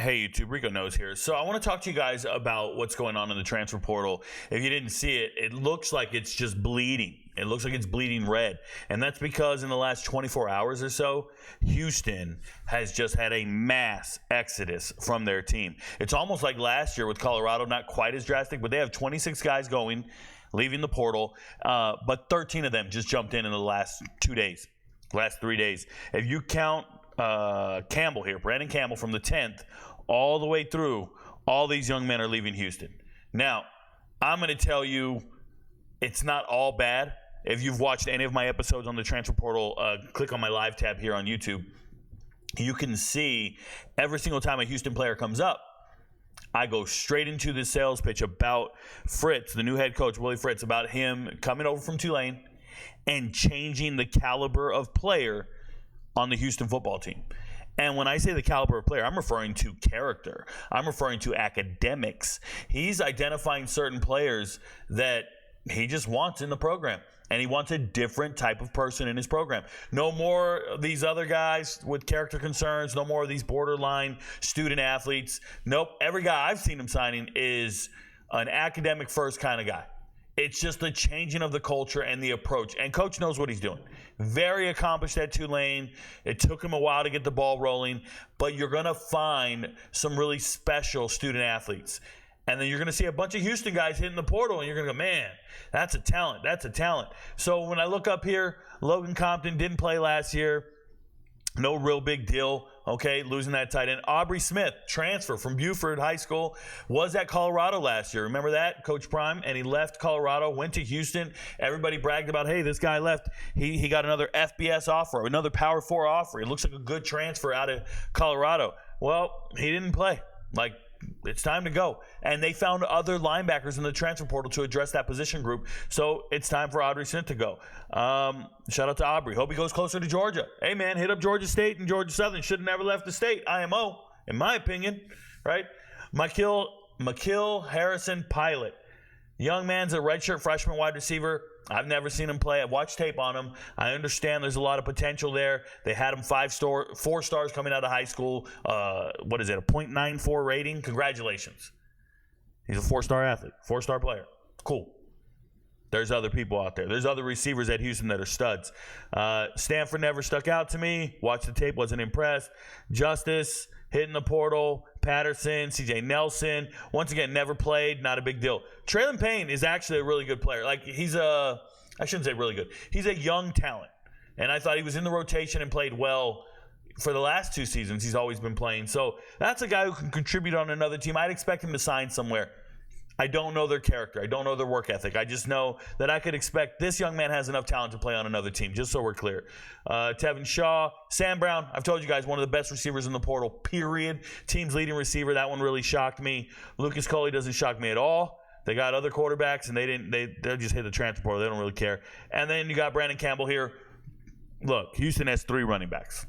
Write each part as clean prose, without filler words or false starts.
Hey YouTube, RicoKnows here. So I want to talk to you guys about what's going on in the transfer portal. If you didn't see it, it looks like it's just bleeding. It looks like it's bleeding red. And that's because in the last 24 hours or so, Houston has just had a mass exodus from their team. It's almost like last year with Colorado, not quite as drastic, but they have 26 guys going, leaving the portal, but 13 of them just jumped in the last 2 days, last 3 days. If you count Campbell here, Brandon Campbell from the 10th, all the way through, all these young men are leaving Houston. Now, I'm going to tell you, it's not all bad. If you've watched any of my episodes on the transfer portal, click on my live tab here on YouTube. You can see every single time a Houston player comes up, I go straight into the sales pitch about Fritz, the new head coach, Willie Fritz, about him coming over from Tulane and changing the caliber of player on the Houston football team. And when I say the caliber of player, I'm referring to character. I'm referring to academics. He's identifying certain players that he just wants in the program. And he wants a different type of person in his program. No more of these other guys with character concerns. No more of these borderline student athletes. Nope. Every guy I've seen him signing is an academic first kind of guy. It's just the changing of the culture and the approach. And Coach knows what he's doing. Very accomplished at Tulane. It took him a while to get the ball rolling. But you're going to find some really special student athletes. And then you're going to see a bunch of Houston guys hitting the portal. And you're going to go, man, that's a talent. That's a talent. So when I look up here, Logan Compton didn't play last year. No real big deal, okay, losing that tight end. Aubrey Smith, transfer from Buford High School, was at Colorado last year. Remember that, Coach Prime? And he left Colorado, went to Houston. Everybody bragged about, hey, this guy left. He got another FBS offer, another Power 4 offer. It looks like a good transfer out of Colorado. Well, he didn't play. Like, it's time to go. And they found other linebackers in the transfer portal to address that position group. So it's time for Aubrey Smith to go. Shout out to Aubrey. Hope he goes closer to Georgia. Hey, man, hit up Georgia State and Georgia Southern. Should have never left the state. IMO, in my opinion, right? McKill Harrison Pilot. Young man's a redshirt freshman wide receiver. I've never seen him play. I've watched tape on him. I understand there's a lot of potential there. They had him 4 stars coming out of high school. What is it, a .94 rating? Congratulations. He's a 4-star athlete, 4-star player. Cool. There's other people out there. There's other receivers at Houston that are studs. Stanford never stuck out to me. Watched the tape, wasn't impressed. Justice, hitting the portal. Patterson, CJ Nelson, once again, never played, not a big deal. Traylon Payne is actually a really good player. Like, I shouldn't say really good. He's a young talent. And I thought he was in the rotation and played well for the last 2 seasons. He's always been playing. So that's a guy who can contribute on another team. I'd expect him to sign somewhere. I don't know their character. I don't know their work ethic. I just know that I could expect this young man has enough talent to play on another team, just so we're clear. Tevin Shaw, Sam Brown, I've told you guys, one of the best receivers in the portal, period. Team's leading receiver, that one really shocked me. Lucas Coley doesn't shock me at all. They got other quarterbacks, and they just hit the transfer portal. They don't really care. And then you got Brandon Campbell here. Look, Houston has 3 running backs.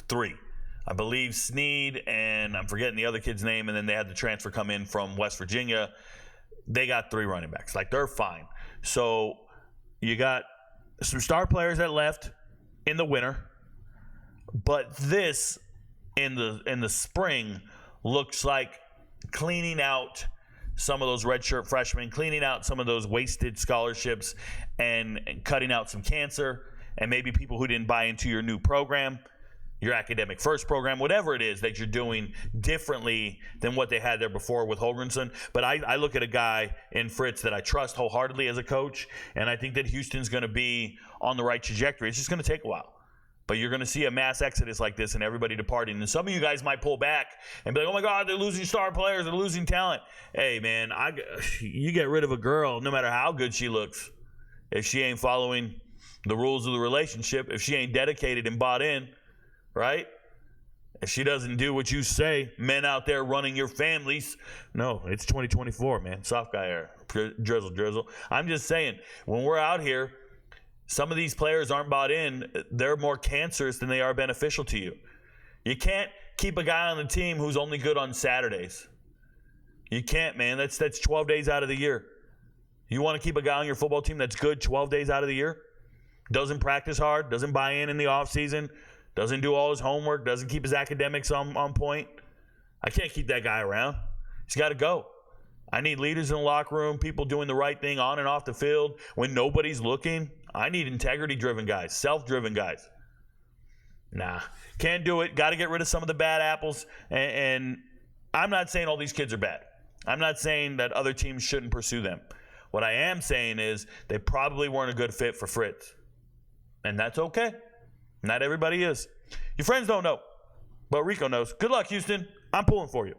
3. I believe Snead, and I'm forgetting the other kid's name, and then they had the transfer come in from West Virginia. They got 3 running backs. Like, they're fine. So you got some star players that left in the winter, but this in the spring looks like cleaning out some of those redshirt freshmen, cleaning out some of those wasted scholarships, and cutting out some cancer, and maybe people who didn't buy into your new program, your academic first program, whatever it is that you're doing differently than what they had there before with Holgrenson. But I look at a guy in Fritz that I trust wholeheartedly as a coach, and I think that Houston's going to be on the right trajectory. It's just going to take a while. But you're going to see a mass exodus like this and everybody departing. And some of you guys might pull back and be like, oh, my God, they're losing star players. They're losing talent. Hey, man, you get rid of a girl no matter how good she looks. If she ain't following the rules of the relationship, if she ain't dedicated and bought in, right? If she doesn't do what you say, men out there running your families. No, it's 2024, man. Soft guy era. Drizzle. I'm just saying, when we're out here, some of these players aren't bought in. They're more cancerous than they are beneficial to you. You can't keep a guy on the team who's only good on Saturdays. You can't, man. That's 12 days out of the year. You want to keep a guy on your football team that's good 12 days out of the year? Doesn't practice hard, doesn't buy in the offseason, doesn't do all his homework, doesn't keep his academics on point. I can't keep that guy around. He's got to go. I need leaders in the locker room, people doing the right thing on and off the field when nobody's looking. I need integrity-driven guys, self-driven guys. Nah, can't do it. Got to get rid of some of the bad apples. And I'm not saying all these kids are bad. I'm not saying that other teams shouldn't pursue them. What I am saying is they probably weren't a good fit for Fritz. And that's okay. Not everybody is. Your friends don't know, but Rico knows. Good luck, Houston. I'm pulling for you.